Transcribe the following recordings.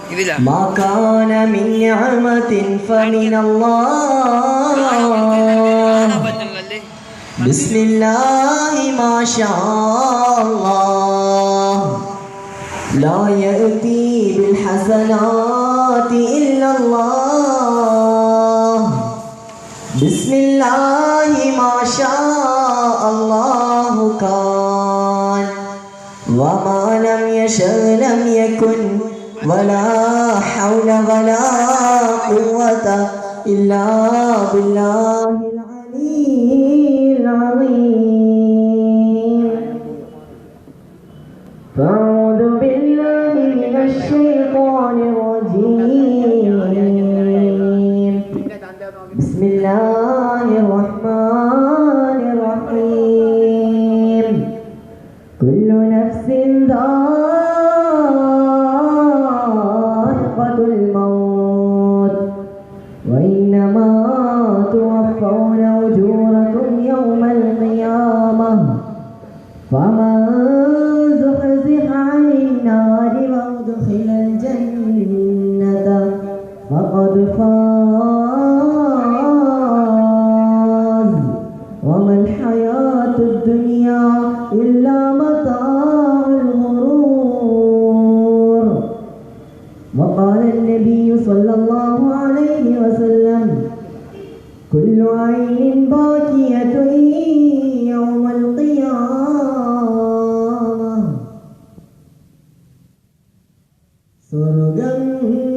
ما كان من نعمة فمن الله بسم الله ما شاء الله لا يأتي بالحسنات إلا الله بسم الله ما شاء الله كان وما لم يشأ لم يكن ولا حول ولا قوة إلا بالله العلي العظيم فأعوذ بالله من الشيطان الرجيم بسم الله الرحمن الرحيم كل نفس ذائقة الموت وإنما توفون أجوركم يوم القيامة فمن زحزح عن النار وأدخل الجنة فقد فاز وما الحياة الدنيا إلا متاع الغرور وقال النبي صلى الله عليه وسلم كل عين باكية يوم القيامة സ്വർഗം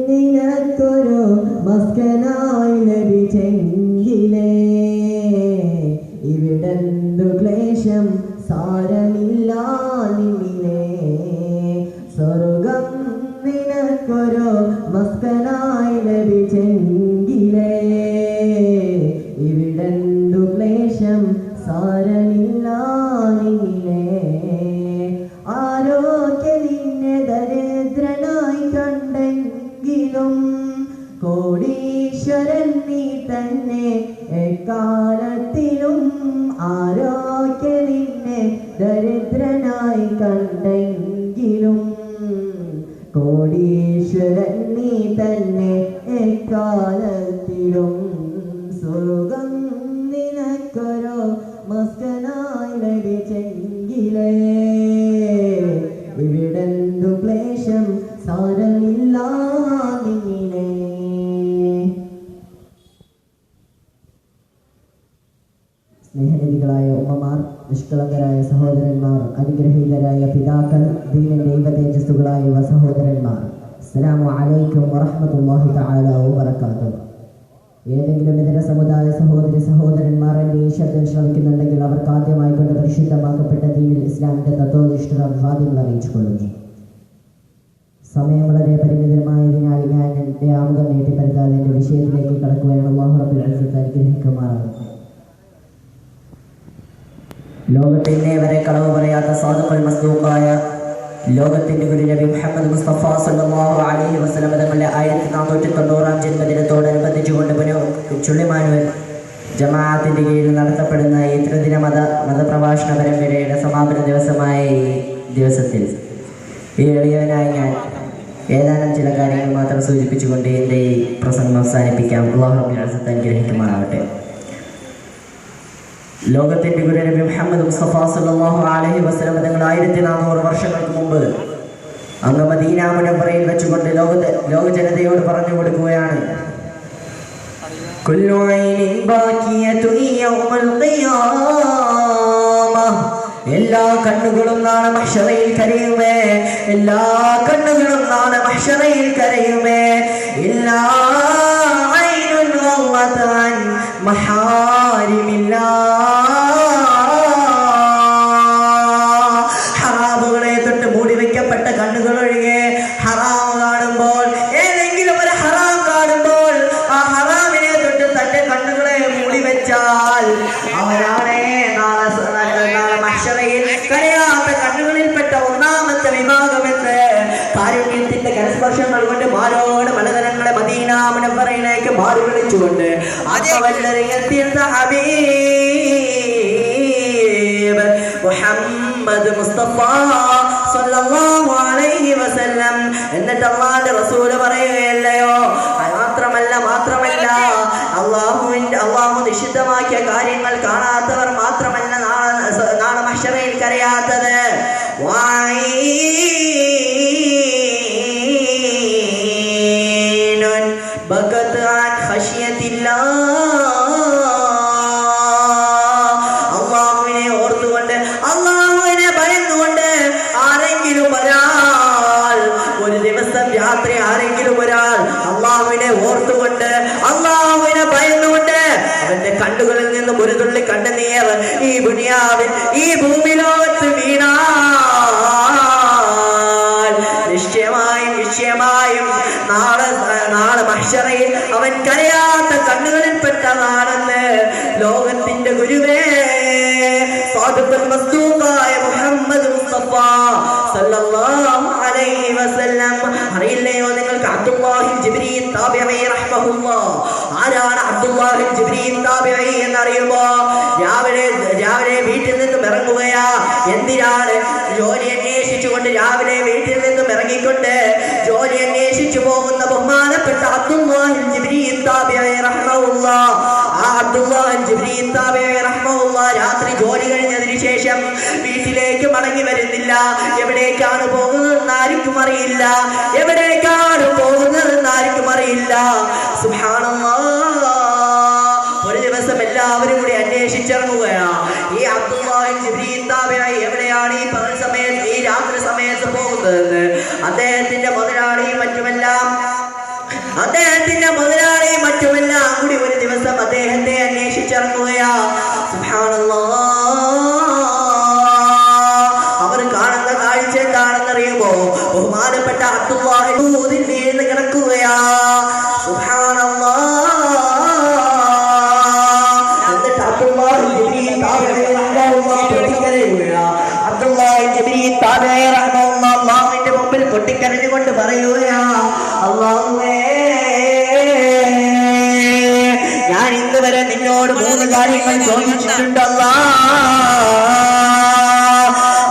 നിനക്കൊരു മസ്കനായി ലഭിച്ചെങ്കിലേ ഇവിടെന്തു ക്ലേശം സാരമില്ല നിന്നിലേ സ്വർഗം നിനക്കൊരു മസ്കനായി ലഭിച്ചെങ്കിലേ ഇവിടെന്തു ക്ലേശം സാരമില്ല നിന്നിലേ ആരോഗ്യ നിന്നെ ദരിദ്രനായി കണ്ടെങ്കിലും കോടീശ്വരൻ നീ തന്നെ എക്കാലത്തിലും ആരോഗ്യ നിന്നെ ദരിദ്രനായി കണ്ടെങ്കിലും കോടീശ്വരൻ നീ തന്നെ എക്കാലത്തിലും സ്വർഗം നിനക്കൊരു മസ്കനായി ലഭിച്ചെങ്കിലേ ഇവിടെന്തു ക്ലേശം സാരമില്ല നിന്നിലേ സ്നേഹനിധികളായ ഉമ്മമാർ, നിഷ്കളങ്കരായ സഹോദരന്മാർ, അനുഗ്രഹീതരായ പിതാക്കൾ, ദീനിന്റെ ദൈവതേജസ്സുകളായ യുവ സഹോദരന്മാർ, അസ്സലാമു അലൈക്കും വറഹ്മത്തുള്ളാഹി തആല വബറകാതുഹു. ഏതെങ്കിലും ഇതര സമുദായ സഹോദരി സഹോദരന്മാർ എൻ്റെ ഈ ശബ്ദം ശ്രമിക്കുന്നുണ്ടെങ്കിൽ അവർക്ക് ആദ്യമായി കൊണ്ട് പരിശുദ്ധമാക്കപ്പെട്ട ദീനിൽ ഇസ്ലാമിന്റെ തത്വനിഷ്ഠ അഭിവാദ്യങ്ങൾ അറിയിച്ചുകൊള്ളുന്നു. സമയം വളരെ പരിമിതമായതിനാൽ ഞാൻ എൻ്റെ ആമുഖം നീട്ടിപ്പരുത്താതെ എൻ്റെ വിഷയത്തിലേക്ക് കടക്കുകയാണ്. അല്ലാഹു റബ്ബുൽ ഇസ്സത്ത് അനുഗ്രഹിക്കുമാറാകട്ടെ. ലോകത്തിനെ വരെ കളവ് പറയാത്ത സാദുഖുൽ മസ്ദൂഖായ ലോകത്തിന്റെ ഗുരു നബി മുഹമ്മദ് മുസ്തഫ സല്ലല്ലാഹു അലൈഹി വസല്ലം തങ്ങളുടെ 1490 ജന്മദിനത്തോടനുബന്ധിച്ചുകൊണ്ട് ചുള്ളിമാനുവൽ ജമാഅത്തിന്റെ കീഴിൽ നടത്തപ്പെടുന്ന ഈ ത്രിദിന മതപ്രഭാഷണ പരമ്പരയുടെ സമാപന ദിവസമായ ഈ ദിവസത്തിൽ ഈ എളിയവനായി ഞാൻ ഏതാനും ചില കാര്യങ്ങൾ മാത്രം സൂചിപ്പിച്ചുകൊണ്ട് എൻ്റെ ഈ പ്രസംഗം അവസാനിപ്പിക്കാം. അല്ലാഹു റബ്ബുൽ ഇസ്സത്ത് അനുഗ്രഹിക്കുമാറാകട്ടെ. ലോകത്തിന്റെ ഗുരു നബി മുഹമ്മദ് മുസ്തഫ സല്ലല്ലാഹു അലൈഹി വസല്ലം തങ്ങൾ 1400 വർഷങ്ങൾക്ക് മുമ്പ് അങ്ങ് മദീന മുനവ്വറയിൽ വെച്ചുകൊണ്ട് ലോക ജനതയോട് പറഞ്ഞു കൊടുക്കുകയാണ്, കുല്ലു ഐനിൻ ബാകിയതു യൗമൽ ഖിയാമ, എല്ലാ കണ്ണുകളും നാളെ മഹ്ശറയിൽ കരയുമേ, എല്ലാ കണ്ണുകളും നാളെ മഹ്ശറയിൽ കരയുമേ, ഇല്ലാ ഐനുൻ വല്ലത അൻ മഹാരിമില്ലാ, ഹറാമുകളെ തൊട്ട് മൂടി വെക്കപ്പെട്ട കണ്ണുകൾ ഒഴികെ ഹറാം കാണുമ്പോൾ, ഏതെങ്കിലും ഒരു ഹറാം കാണുമ്പോൾ ആ ഹറാമിനെ തൊട്ട് തന്റെ കണ്ണുകളെ മൂടി വെച്ചാൽ അവരാണ് നാളെ മഹ്ശറയിൽ കരയാത്ത കണ്ണുകളിൽപ്പെട്ട ഒന്നാമത്തെ വിഭാഗമെന്ന് കാരുണ്യത്തിന്റെ കരസ്പർശങ്ങൾ കൊണ്ട് മാരോട് മലതരങ്ങളെ മദീന മുനവ്വറയിലേക്ക് മാറി വിളിച്ചുകൊണ്ട് ഹബീബ് മുഹമ്മദ് മുസ്തഫ സല്ലല്ലാഹു അലൈഹി വസല്ലം വസല്ലം. എന്നിട്ട് അല്ലാഹുവിന്റെ റസൂൽ പറയുകയല്ലയോ, മാത്രമല്ല അല്ലാഹു നിഷിദ്ധമാക്കിയ കാര്യങ്ങൾ കാണാത്തവർ മാത്രമല്ല നാളെ മഹ്ശറയിൽ കരയാത്തത്. ബകത് അൻ ഖശിയത്തില്ലാഹ്, അല്ലാഹുവിനെ ഓർത്തുകൊണ്ട് അല്ലാഹുവിനെ ഭയന്നുകൊണ്ട് ആരെങ്കിലും ഒരാൾ ഒരു ദിവസം രാത്രി അല്ലാഹുവിനെ ഓർത്തുകൊണ്ട് അല്ലാഹുവിനെ ഭയന്നുകൊണ്ട് അവന്റെ കണ്ണുകളിൽ നിന്നും ഒരു തുള്ളി കണ്ണുനീർ ഈ ദുനിയാവിൽ ഈ ഭൂമിലോകത്ത് വീണാൽ നിശ്ചയമായും നാളെ മഹ്ശറയിൽ അവൻ കരയാത്ത കണ്ണുകളിൽ പെട്ടതാണെന്ന് ലോകത്തിന്റെ ഗുരുവേ സാദിഖുൽ മസ്ദൂഖായ മുഹമ്മദ് മുസ്തഫ സല്ലല്ലാഹു അലൈഹി വസല്ലം. അറിയില്ലയോ നിങ്ങൾക്ക് അബ്ദുല്ലാഹിൽ ജിബ്രീൽ താബിഈ റഹ്മഹുല്ലാഹ്? ആരാണ് അബ്ദുല്ലാഹിൽ ജിബ്രീൽ താബിഈ എന്നറിയുമോ? രാവിലെ വീട്ടിൽ നിന്നും ഇറങ്ങുകയാ. എന്തിനാണ്? ജോലി അന്വേഷിച്ചുകൊണ്ട് രാവിലെ വീട്ടിൽ നിന്നും ഇറങ്ങിക്കൊണ്ട് ജോലി അന്വേഷിച്ചു പോകുന്ന ബഹുമാനപ്പെട്ട അബ്ദുല്ലാഹിൽ ജിബ്രീൽ താബിഈ റഹ്മഹുല്ലാഹ്. ആ അബ്ദുല്ലാഹിൽ ജിബ്രീൽ താബിഈ റഹ്മഹുല്ലാഹ് രാത്രി ജോലി കഴിഞ്ഞതിന് ശേഷം വീട്ടിലേക്ക് മടങ്ങി വരുന്നില്ല. എവിടേക്കാണ് പോകുന്നതെന്ന് ആർക്കും അറിയില്ല. സുബ്ഹാനല്ലാഹ്. ഒരു ദിവസം എല്ലാവരും കൂടി അന്വേഷിച്ചിറങ്ങുകയാണ്. ഈ അബ്ദുല്ലാഹിൽ ജിബ്രീൽ താബിഈ എവിടെയാണ് ഈ പകൽ സമയത്ത് ഈ രാത്രി സമയത്ത് പോകുന്നതെന്ന് അദ്ദേഹത്തിന്റെ മുതലാളിയും മറ്റുമെല്ലാം കൂടി ഒരു ദിവസം അദ്ദേഹത്തെ അന്വേഷിച്ചിറങ്ങുകയാ. സുബ്ഹാനല്ലാഹ്. അവർ കാണുന്ന കാഴ്ച എന്താണെന്നറിയുമോ? ബഹുമാനപ്പെട്ട അബ്ദുല്ലാഹിൽ വീണ് കിടക്കുകയാ. സുബ്ഹാനല്ലാഹ്. എന്നിട്ട് അബ്ദുല്ലാഹിൽ ജിബ്രീൽ താബിഈ റഹ്മഹുല്ലാഹ് അല്ലാഹുവിന്റെ മുമ്പിൽ പൊട്ടിക്കരഞ്ഞുകൊണ്ട് പറയുകയാ, അല്ലാഹുവേ, ഞാൻ ഇന്ന് വരെ നിന്നോട് 3 കാര്യങ്ങൾ ചോദിച്ചിട്ടുണ്ട്.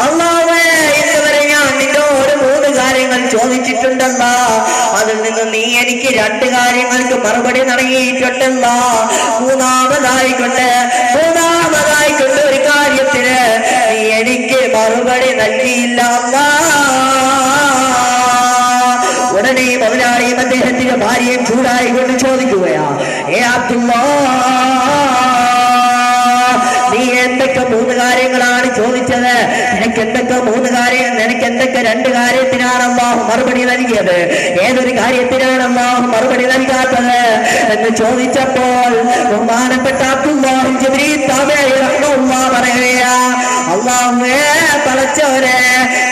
അല്ലാഹുവേ, ഇന്ന് വരെ ഞാൻ നിന്നോട് 3 കാര്യങ്ങൾ ചോദിച്ചിട്ടുണ്ടല്ല. അതിൽ നിന്ന് നീ എനിക്ക് 2 കാര്യങ്ങൾക്ക് മറുപടി നൽകിയിട്ടുണ്ടല്ല. മൂന്നാമതായിക്കൊണ്ട് ഒരു കാര്യത്തിന് നീ എനിക്ക് മറുപടി നൽകിയില്ല. ഉടനെ മുതലാളിയും അദ്ദേഹത്തിന്റെ ഭാര്യയും ചൂടായി കൊണ്ട് ചോദിക്കുകയാ, ഏ അബ്ദുല്ലാഹ്, നീ എന്തൊക്കെ 3 കാര്യങ്ങളാണ് ചോദിച്ചത്? നിനക്ക് എന്തൊക്കെ 2 കാര്യത്തിനാണ് അല്ലാഹു മറുപടി നൽകിയത്? ഏതൊരു കാര്യത്തിനാണ് അല്ലാഹു മറുപടി നൽകാത്തത് എന്ന് ചോദിച്ചപ്പോൾ ബഹുമാനപ്പെട്ട അബ്ദുല്ലാഹിൽ ജിബ്രീൽ താബിഈ റഹ്മഹുല്ലാഹ് പറയുകയാ, അല്ലാഹുവേ, പടച്ചവനെ,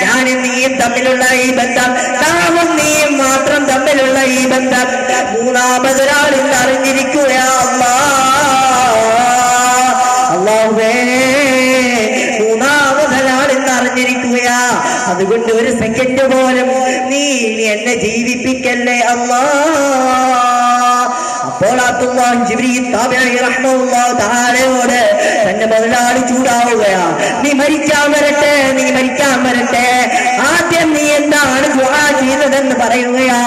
ഞാനും നീയും തമ്മിലുള്ള ഈ ബന്ധം, നാമും നീയും മാത്രം തമ്മിലുള്ള ഈ ബന്ധം മൂന്നാമതൊരാളിൽ അറിഞ്ഞിരിക്കുകയാ. അല്ലാഹുവേ, മൂന്നാമതൊരാളിൽ അറിഞ്ഞിരിക്കുകയാ. അതുകൊണ്ട് ഒരു സെക്കൻഡ് പോലും നീ എന്നെ ജീവിപ്പിക്കല്ലേ അല്ലാഹ്. അപ്പോൾ അബ്ദുല്ലാഹിൽ ജിബ്രീൽ താബിഈ റഹ്മഹുല്ലാഹു തആലയോട് തന്റെ മുതലാളി ചൂടാവുകയാ, നീ മരിക്കാൻ വരട്ടെ, ആദ്യം നീ എന്താണ് ദുആ ചെയ്തതെന്ന് പറയുകയാ.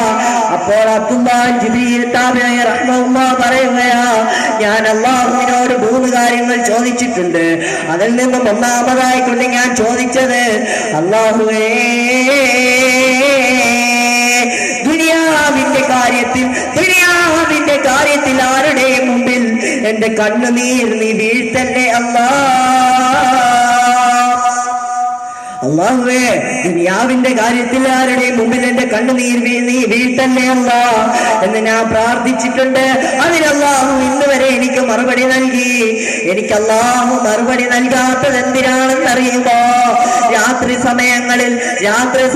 അപ്പോൾ അബ്ദുല്ലാഹിൽ ജിബ്രീൽ താബിഈ റഹ്മഹുല്ലാഹു പറയുകയാ, ഞാൻ അല്ലാഹുവിനോട് 3 കാര്യങ്ങൾ ചോദിച്ചിട്ടുണ്ട്. അതിൽ നിന്നും ഒന്നാമതായി കൊണ്ട് ഞാൻ ചോദിച്ചത്, അല്ലാഹുവേ, ദുനിയാവിന്റെ കാര്യത്തിൽ ആരുടെയും മുമ്പിൽ എന്റെ കണ്ണുനീർ നീ വീഴ്ത്തല്ലേ അല്ലാഹുവേ, ദുനിയാവിന്റെ കാര്യത്തിൽ ആരുടെയും മുമ്പിൽ എന്റെ കണ്ണുനീർ നീ വീഴ്ത്തല്ലേ അല്ലാഹ് എന്ന് ഞാൻ പ്രാർത്ഥിച്ചിട്ടുണ്ട്. അതിന് അല്ലാഹു ഇന്ന് വരെ എനിക്ക് മറുപടി നൽകി. എനിക്ക് അല്ലാഹു മറുപടി നൽകാത്തത് എന്തിനാണെന്നറിയുമോ? രാത്രി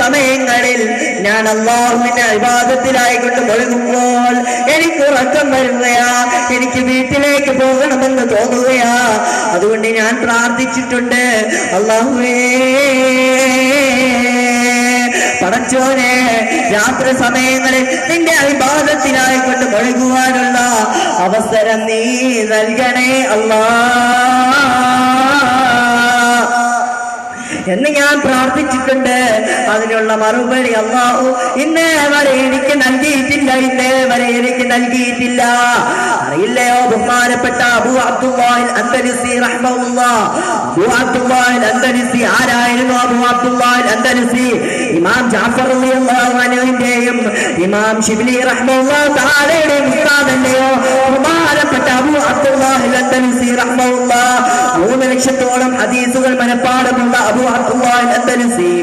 സമയങ്ങളിൽ ഞാൻ അല്ലാഹുവിന്റെ ഇബാദത്തിലായിക്കൊണ്ട് മുഴുകുമ്പോൾ എനിക്ക് ഉറക്കം വരുകയാ, എനിക്ക് വീട്ടിലേക്ക് പോകണമെന്ന് തോന്നുകയാ. അതുകൊണ്ട് ഞാൻ പ്രാർത്ഥിച്ചിട്ടുണ്ട്, അല്ലാഹുവേ, പടച്ചോനെ, രാത്രി സമയങ്ങളിൽ നിന്റെ ഇബാദത്തിലായിക്കൊണ്ട് മുഴുകുവാനുള്ള അവസരം നീ നൽകണേ അല്ലാഹ്. എന്ന് ഞാൻ പ്രാർത്ഥിച്ചിട്ടുണ്ട്. അതിനുള്ള മറുപടി അല്ലാഹു ഇന്നേ വരെ എനിക്ക് നൽകിയിട്ടില്ല. അറിയില്ലയോ ബഹുമാനപ്പെട്ട അബൂ അബ്ദുല്ലാഹിൽ അൻദലുസി റഹ്മഹുല്ലാഹ്. അബൂ അബ്ദുല്ലാഹിൽ അൻദലുസി ആരായിരുന്നു? അബൂ അബ്ദുല്ലാഹിൽ അൻദലുസി ഇമാം ജഅഫർ റളിയല്ലാഹു അൻഹുവിന്റെയും ഇമാം ശിബ്ലി റഹ്മഹുല്ലാഹു തആലയുടെയും ഉസ്താദല്ലയോ ബഹുമാനപ്പെട്ട അബൂ അബ്ദുല്ലാഹിൽ അൻദലുസി റഹ്മഹുല്ലാഹ്. 3 ലക്ഷത്തോളം ഹദീസുകൾ മനപ്പാഠമുള്ള അബൂ അബ്ദുല്ലാഹിൽ അൻദലുസി,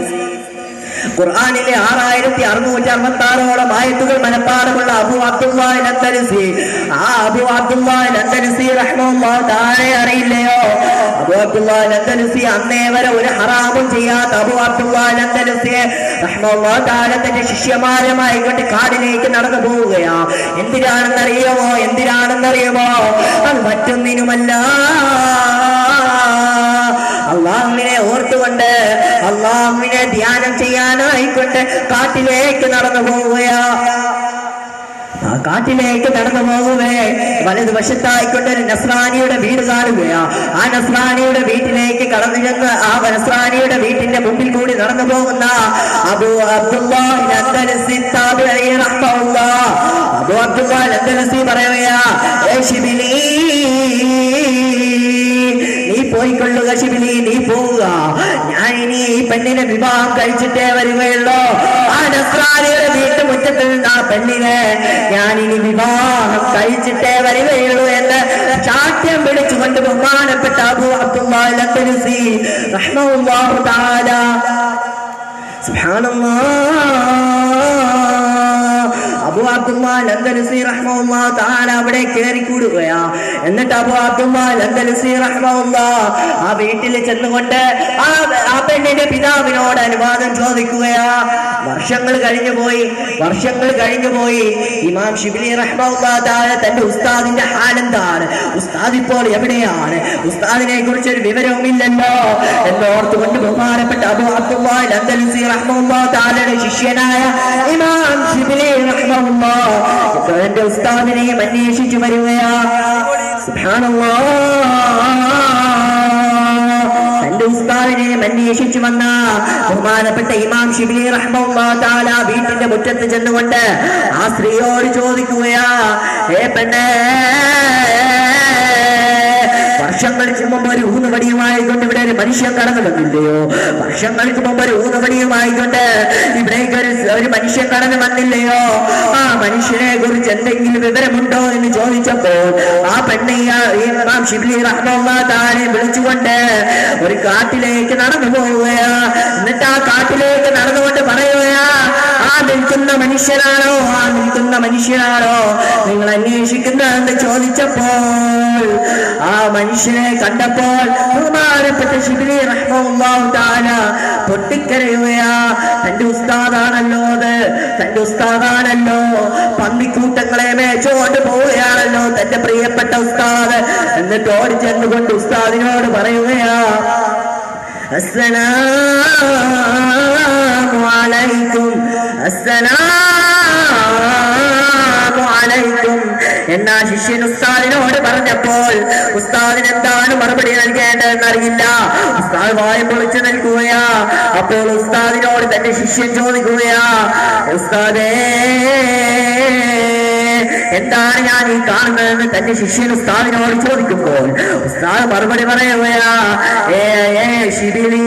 ഖുർആനിലെ 6666ഓളം ആയത്തുകൾ മനപ്പാഠമുള്ള അബൂ അബ്ദുല്ലാഹിൽ അൻദലുസി. ആ അബൂ അബ്ദുല്ലാഹിൽ അൻദലുസി റഹ്മഹുല്ലാഹു തആല അറിയില്ലയോ? അബൂ അബ്ദുല്ലാഹിൽ അൻദലുസി അന്നേ വരെ ഒരു ഹറാമും ചെയ്യാത്ത അബൂ അബ്ദുല്ലാഹിൽ അൻദലുസി റഹ്മഹുല്ലാഹു തആല തന്റെ ശിഷ്യന്മാരുമായി കൊണ്ട് കാടിലേക്ക് നടന്നു പോവുകയാ. എന്തിനാണെന്നറിയുമോ? അത് മറ്റൊന്നിനുമല്ല, അള്ളാഹുവിനെ ഓർത്തുകൊണ്ട് അള്ളാഹുവിനെ ധ്യാനം ചെയ്യാനായിക്കൊണ്ട് കാട്ടിലേക്ക് നടന്നു പോവുകയാ. ആ കാട്ടിലേക്ക് നടന്നു പോവുകേ വലതുവശത്തായിക്കൊണ്ട് ഒരു നസ്രാനിയുടെ വീട് കാണുകയാ. ആ നസ്രാനിയുടെ വീട്ടിലേക്ക് കടന്നു ചെന്ന് ആ നസ്രാനിയുടെ വീട്ടിന്റെ മുമ്പിൽ കൂടി നടന്നു പോകുന്ന അബൂ അബ്ദുല്ലാഹിൽ അൻദലുസി താബിഈ റഹ്മഹുല്ലാഹ്. അബൂ അബ്ദുല്ലാഹിൽ അൻദലുസി പറയുകയാ, ഏ ശിബിലി, നീ പോയിക്കൊള്ളുക ശിബിലി, നീ പോവുക. ഞാൻ ഇനി ഈ പെണ്ണിനെ വിവാഹം കഴിച്ചിട്ടേ വരികയുള്ളൂ. ആ നസ്രാനിയുടെ വീട്ടുമുറ്റത്ത് നിന്ന് ആ പെണ്ണിനെ ഞാൻ ഇനി വിവാഹം കഴിച്ചിട്ടേ വരികയുള്ളൂ എന്ന് ശാഠ്യം പിടിച്ചുകൊണ്ട് ബഹുമാനപ്പെട്ട അബൂ അബ്ദുല്ലാഹിൽ അൻദലുസി റഹ്മഹുല്ലാഹു തആല അബൂ അബ്ദുല്ലാഹിൽ അൻദലുസി റഹ്മഹുല്ലാഹു തആല അവിടെ കയറിക്കൂടുകയാ. എന്നിട്ട് അബൂ അബ്ദുല്ലാഹിൽ അൻദലുസി റഹ്മഹുല്ലാഹ് ആ വീട്ടിൽ ചെന്നുകൊണ്ട് ആ പെണ്ണിന്റെ പിതാവിനോട് അനുവാദം ചോദിക്കുകയാ. വർഷങ്ങൾ കഴിഞ്ഞു പോയി. ഇമാം ശിബ്ലി റഹ്മഹുല്ലാഹു തആല തന്റെ ഉസ്താദിന്റെ ഹാലെന്താണ്, ഉസ്താദ് ഇപ്പോൾ എവിടെയാണ്, ഉസ്താദിനെ കുറിച്ച് ഒരു വിവരവുമില്ലല്ലോ എന്നോർത്തുകൊണ്ട് ബഹുമാനപ്പെട്ട അബൂ അബ്ദുല്ലാഹിൽ അൻദലുസി റഹ്മഹുല്ലാഹു തആലയുടെ ശിഷ്യനായ ഇമാം ശിബ്ലി റഹ്മഹുല്ലാഹ് തന്റെ ഉസ്താദിനെയും അന്വേഷിച്ചു വരികയാ. സുബ്ഹാനല്ലാഹ്, തന്റെ ഉസ്താദിനെയും അന്വേഷിച്ചു വന്ന ബഹുമാനപ്പെട്ട ഇമാം ശിബ്ലി റഹ്മഹുല്ലാഹു തആല വീട്ടിന്റെ മുറ്റത്ത് ചെന്നുകൊണ്ട് ആ സ്ത്രീയോട് ചോദിക്കുകയാ, ഏ പെണ്ണേ, വർഷങ്ങൾക്ക് മുമ്പ് ഒരു ഊന്നുവടിയുമായിക്കൊണ്ട് ഇവിടെ ഒരു മനുഷ്യൻ കടന്നു വന്നില്ലയോ? വർഷങ്ങൾക്ക് മുമ്പ് ഒരു ഊന്നുവടിയുമായിക്കൊണ്ട് ഇവിടേക്ക് ഒരു മനുഷ്യൻ കടന്നു വന്നില്ലയോ? ആ മനുഷ്യനെ കുറിച്ച് എന്തെങ്കിലും വിവരമുണ്ടോ എന്ന് ചോദിച്ചപ്പോൾ ആ പെണ്ണ് ഇമാം ശിബ്ലി റഹ്മഹുല്ലാഹു തആല വിളിച്ചുകൊണ്ട് ഒരു കാട്ടിലേക്ക് നടന്നു പോവുകയാ. എന്നിട്ട് ആ കാട്ടിലേക്ക് നടന്നുകൊണ്ട് പറയുകയാ, ആ നിൽക്കുന്ന മനുഷ്യനാണോ നിങ്ങൾ അന്വേഷിക്കുന്നതെന്ന് ചോദിച്ചപ്പോൾ ആ മനുഷ്യനെ കണ്ടപ്പോൾ ബഹുമാനപ്പെട്ട ശിബ്ലി റഹ്മഹുല്ലാഹു തആല പൊട്ടിക്കരയുകയാ. തന്റെ ഉസ്താദാണല്ലോ, പന്നിക്കൂട്ടങ്ങളെ മേച്ചോണ്ട് പോവുകയാണല്ലോ തന്റെ പ്രിയപ്പെട്ട ഉസ്താദ്. എന്നിട്ട് ഓടി ചെന്നുകൊണ്ട് ഉസ്താദിനോട് പറയുകയാ, അസ്സലാമു അലൈക്കും എന്നാ ശിഷ്യൻ ഉസ്താദിനോട് പറഞ്ഞപ്പോൾ ഉസ്താദിന് എന്താണ് മറുപടി നൽകേണ്ടതെന്ന് അറിയില്ല. ഉസ്താദ് വായ പൊളിച്ചു നിൽക്കുകയാ. അപ്പോൾ ഉസ്താദിനോട് തന്റെ ശിഷ്യൻ ചോദിക്കുകയാ, ഉസ്താദേ, എന്താണ് ഞാൻ ഈ കാണുന്നതെന്ന് തന്റെ ശിഷ്യൻ ഉസ്താദിനോട് ചോദിക്കുമ്പോൾ ഉസ്താദ് മറുപടി പറയുകയാ, ശിബിലി,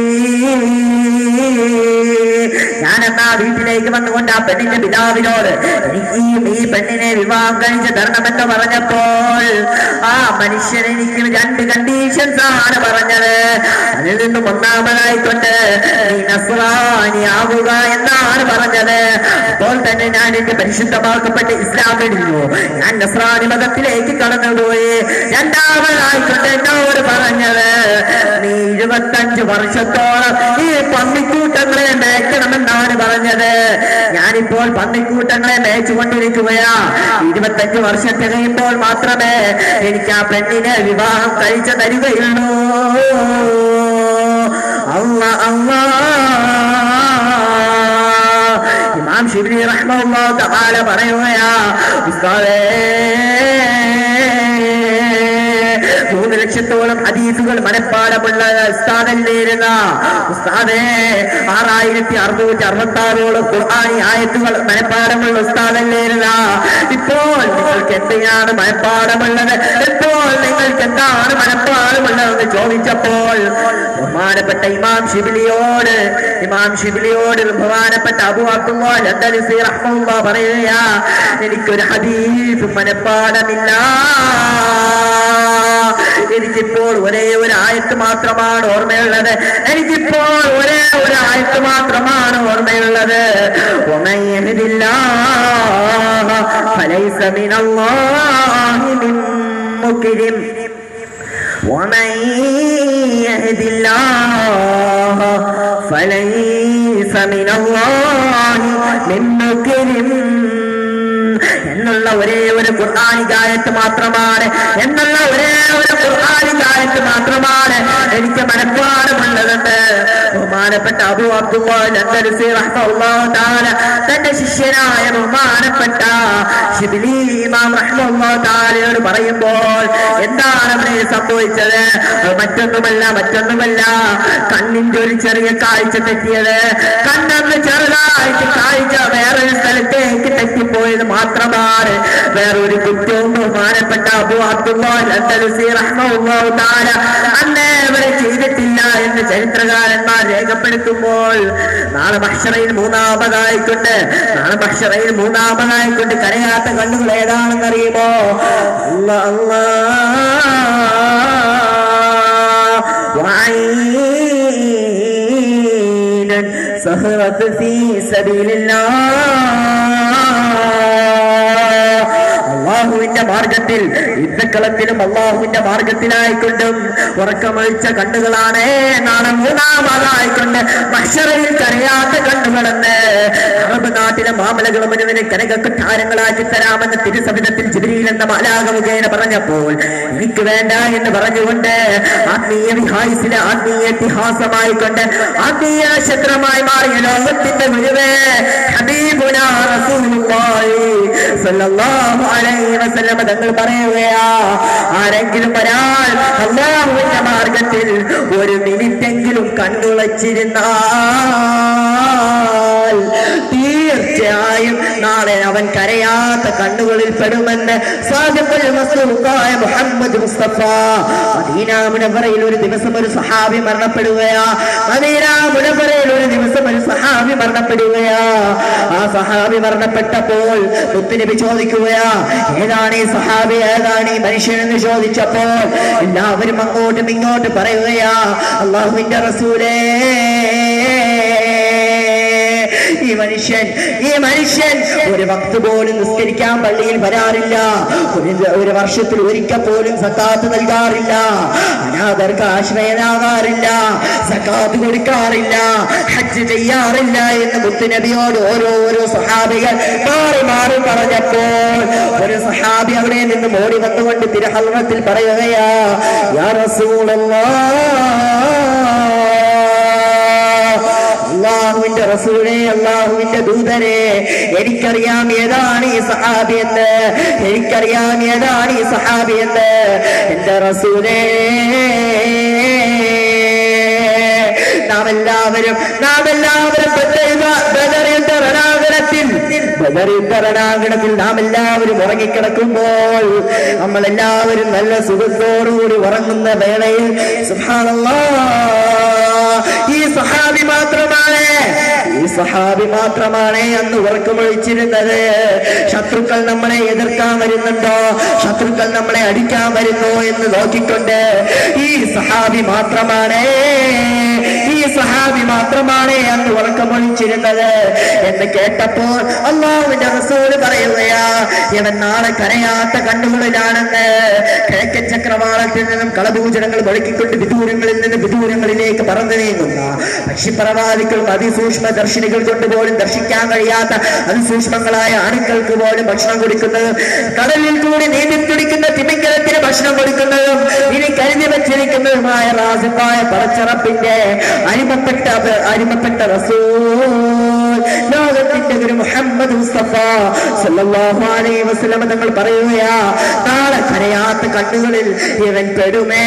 ഞാൻ എന്നാ വീട്ടിലേക്ക് വന്നുകൊണ്ട് ആ പെണ്ണിന്റെ പിതാവിനോട് എനിക്ക് ഈ പെണ്ണിനെ വിവാഹം കഴിച്ച് തരണമെന്ന് പറഞ്ഞപ്പോൾ ആ മനുഷ്യൻ എനിക്ക് 2 കണ്ടീഷൻസ് ആണ് പറഞ്ഞത്. അതിൽ നിന്നും ഒന്നാമതായിക്കൊണ്ട് നീ നസ്രാനി ആവുക എന്നാണ് പറഞ്ഞത്. അപ്പോൾ തന്നെ ഞാൻ എന്റെ പരിശുദ്ധമാക്കപ്പെട്ട ഇസ്ലാം കഴിഞ്ഞു, ഞാൻ നസ്രാനി മതത്തിലേക്ക് കടന്നുപോയി. രണ്ടാമതായിക്കൊണ്ട് എന്നോട് പറഞ്ഞത് നീ 25 വർഷത്തോളം ഈ പന്നിക്കൂട്ടങ്ങളെ മേയ്ക്കണമെന്നാണ് പറഞ്ഞത്. ഞാനിപ്പോൾ പന്നിക്കൂട്ടങ്ങളെ മേയിച്ചുകൊണ്ടിരിക്കുകയാ. 25 വർഷം തികയുമ്പോൾ മാത്രമേ എനിക്ക് ആ പെണ്ണിനെ വിവാഹം കഴിച്ചു തരികയുള്ളൂ. ഇമാം ശിബ്ലി റഹ്മഹുല്ലാഹു തആല പറയുകയാ, ഉസ്താദേ, 3 ലക്ഷത്തോളം ഹദീസുകൾ മനഃപ്പാടമുള്ള ഉസ്താദല്ലേരുന്ന ഉസ്താദേ 6666ഓളം ഖുർആനി ആയത്തുകൾ മനഃപ്പാടമുള്ള ഉസ്താദല്ലേരുന്ന ഇപ്പോൾ നിങ്ങൾക്ക് എന്തിനാണ് മനഃപ്പാടമുള്ളത്, ഇപ്പോൾ നിങ്ങൾക്ക് എന്താണ് മനഃപ്പാടമുള്ളതെന്ന് ചോദിച്ചപ്പോൾ ബഹുമാനപ്പെട്ട ഇമാം ഷിബിലിയോട് ബഹുമാനപ്പെട്ട അബൂ അബ്ദുല്ലാഹ് അൻദലസി റഹ്മത്തുള്ളാഹി പറയുകയാ, എനിക്കൊരു ഹദീസ് മനഃപ്പാടമില്ല, എനിക്കിപ്പോൾ ഒരേ ഒരു ആയത്ത് മാത്രമാണ് ഓർമ്മയുള്ളത്, എനിക്കിപ്പോൾ ഒരേ ഒരു ആയത്ത് മാത്രമാണ് ഓർമ്മയുള്ളത്. വമൻ യഹ്ദില്ലാഹ ഫലൈസ മിനല്ലാഹി മിൻ മുക്രിം ومن يهد الله فليس من الله من مكرم എന്നുള്ള ഒരേ ഒരു ഖുർആനികായത്ത് മാത്രമാണ് എനിക്ക് മനഃപ്പാടമുള്ളതെന്ന് ബഹുമാനപ്പെട്ട അബൂ അബ്ദുല്ലാഹ് അൻദലസി റഹ്മത്തുള്ളാഹി തആല തന്റെ ശിഷ്യനായ ബഹുമാനപ്പെട്ട ശിബ്ലി ഇമാം റഹ്മത്തുള്ളാഹി തആലയോട് പറയുമ്പോൾ എന്താണ് അവിടെ സംഭവിച്ചത്? മറ്റൊന്നുമല്ല കണ്ണിന്റെ ഒരു ചെറിയ കാഴ്ച തെറ്റിയത്, കണ്ണെന്ന് ചെറുതായിട്ട് കാഴ്ച വേറൊരു സ്ഥലത്തേക്ക് തെറ്റിപ്പോയത് മാത്രമാണ്, വേറൊരു കുറ്റവും ബഹുമാനപ്പെട്ട അബൂ അബ്ദുല്ലാഹ് അൻദലസി റഹ്മത്തുള്ളാഹി തആല അന്നേ വരെ ചെയ്തിട്ടില്ല എന്ന് ചരിത്രകാരന്മാർ രേഖപ്പെടുത്തുമ്പോൾ നാളെ മഹ്ശറയിൽ മൂന്നാമതായിക്കൊണ്ട് കരയാത്ത കണ്ണുകൾ ഏതാണെന്ന് അറിയുമോ? സഹറത്ത് ഫീ അള്ളാഹുവിന്റെ മാർഗത്തിൽ യുദ്ധക്കളത്തിലും അള്ളാഹുവിന്റെ മാർഗത്തിലായിക്കൊണ്ടും ഉറക്കമൊഴിച്ച കണ്ണുകളാണ് നാളെ മൂന്നാമതായിക്കൊണ്ട് മഹ്ശറയിൽ കരയാത്ത കണ്ണുകളെന്ന് അറബ് നാട്ടിലെ മാമലകൾ മുഴുവന് കനകക്കൊട്ടാരങ്ങളാക്കി തരാമെന്ന് തിരുസവിധത്തിൽ ജിബ്രീൽ എന്ന മാലാഖ മുഖേന പറഞ്ഞപ്പോൾ എനിക്ക് വേണ്ട എന്ന് പറഞ്ഞുകൊണ്ട് ആത്മീയ വിഹായസിലെ ആത്മീയ ഇതിഹാസമായിക്കൊണ്ട് ആത്മീയ നക്ഷത്രമായി മാറിയ ലോകത്തിന്റെ മുഴുവൻ ഹബീബുനാ റസൂലുള്ളാഹി സ്വല്ലല്ലാഹു അലൈഹി വസല്ലം തങ്ങൾ പറയുകയാ, ആരെങ്കിലും ഒരാൾ അല്ലാഹുവിന്റെ മാർഗത്തിൽ ഒരു മിനിറ്റെങ്കിലും കണ്ണുളച്ചിരുന്നാൽ തീർച്ചയായും നാളെ അവൻ കരയാത്ത കണ്ണുകളിൽ പെടുമെന്ന് സാദിഖുൽ മസ്ദൂഖായ മുഹമ്മദ് മുസ്തഫ. മദീന മുനവ്വറയിൽ ഒരു ദിവസം ഒരു സഹാബി മരണപ്പെടുകയാ. ആ സഹാബി മരണപ്പെട്ടപ്പോൾ മുത്തുനബി ചോദിക്കുകയാ, ഏതാണ് ഈ സഹാബി, ഏതാണ് ഈ മനുഷ്യൻ എന്ന് ചോദിച്ചപ്പോൾ എല്ലാവരും അങ്ങോട്ടും ഇങ്ങോട്ട് പറയുകയാ, അല്ലാഹുവിന്റെ റസൂലേ, ഈ മനുഷ്യൻ ഒരു വക്ത് പോലും നിസ്കരിക്കാൻ പള്ളിയിൽ വരാറില്ല, ഒരു വർഷത്തിൽ ഒരിക്കൽ പോലും സക്കാത്ത് നൽകാറില്ല, അനാഥർക്ക് ആശ്രയനാകാറില്ല, സക്കാത്ത് കൊടുക്കാറില്ല, ഹജ്ജ് ചെയ്യാറില്ല എന്ന് മുത്തുനബിയോട് ഓരോ സഹാബികൾ മാറി പറഞ്ഞപ്പോൾ ഒരു സഹാബി അവിടെ നിന്ന് ഓടി വന്നുകൊണ്ട് തിരുഹൽറത്തിൽ പറയുകയാ, യാ റസൂലല്ലാഹ്, അല്ലാഹുവിന്റെ റസൂലേ, അല്ലാഹുവിന്റെ ദൂതരെ, എനിക്കറിയാം ഏതാണ് ഈ സഹാബി എന്ന്, എന്റെ റസൂലേ, നാം എല്ലാവരും ബദറിന്റെ നാം എല്ലാവരും ഉറങ്ങിക്കിടക്കുമ്പോൾ നമ്മളെല്ലാവരും നല്ല സുഖത്തോടുകൂടി ഉറങ്ങുന്ന വേളയിൽ സുബ്ഹാനല്ലാഹ്, ഈ സഹാബി മാത്രമാണ് അന്ന് ഉറക്കമൊഴിച്ചിരുന്നത്. ശത്രുക്കൾ നമ്മളെ എതിർക്കാൻ വരുന്നുണ്ടോ, ശത്രുക്കൾ നമ്മളെ അടിക്കാൻ വരുന്നോ എന്ന് നോക്കിക്കൊണ്ട് ഈ സഹാബി മാത്രമാണ് അന്ന് ഉറക്കമൊഴിച്ചിരുന്നത് എന്ന് കേട്ടപ്പോൾ അല്ലാഹുവിന്റെ റസൂല് പറയുകയാ, ഇവൻ നാളെ കരയാത്ത കണ്ണുകളിലാണെന്ന്. കിഴക്കൻ ചക്രവാളത്തിൽ നിന്നും കളഭൂചരങ്ങൾ ഒഴുക്കിക്കൊണ്ട് വിദൂരങ്ങളിൽ നിന്ന് വിദൂരങ്ങളിലേക്ക് പറന്നു നീങ്ങുന്ന പക്ഷിപ്രവാദികളും അതിസൂക്ഷ്മ ദർശിനികൾ കൊണ്ട് പോലും ദർശിക്കാൻ കഴിയാത്ത അതിസൂക്ഷ്മങ്ങളായ അണുക്കൾക്ക് പോലും ഭക്ഷണം കൊടുക്കുന്നതും കടലിൽ കൂടി നീന്തിത്തുടിക്കുന്ന തിമിംഗലത്തിന് ഭക്ഷണം കൊടുക്കുന്നതും ഇനി കരുതി വെച്ചിരിക്കുന്നതുമായ റാസിഖായ പടച്ചറപ്പിന്റെ അരിമപ്പെട്ട റസൂൽ ലോകത്തിന്റെ ഒരു മുഹമ്മദ് മുസ്തഫ സല്ലല്ലാഹു അലൈഹി വസല്ലം തങ്ങൾ പറയുകയാ, നാളെ കരയാത്ത കണ്ണുകളിൽ ഇവൻ പെടുമേ.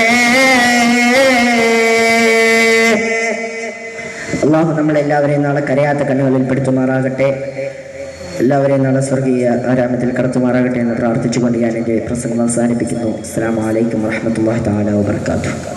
അള്ളാഹു നമ്മളെല്ലാവരെയും നാളെ കരയാത്ത കണ്ണുകളിൽ പെടുത്തുമാറാകട്ടെ. എല്ലാവരെയും നാളെ സ്വർഗീയ ആരാമത്തിൽ കടത്തുമാറാകട്ടെ എന്ന് പ്രാർത്ഥിച്ചുകൊണ്ട് ഞാൻ എൻ്റെ പ്രസംഗം അവസാനിപ്പിക്കുന്നു. അസ്സലാമു അലൈക്കും വറഹ്മത്തുള്ളാഹി തആല വബറകാതുഹു.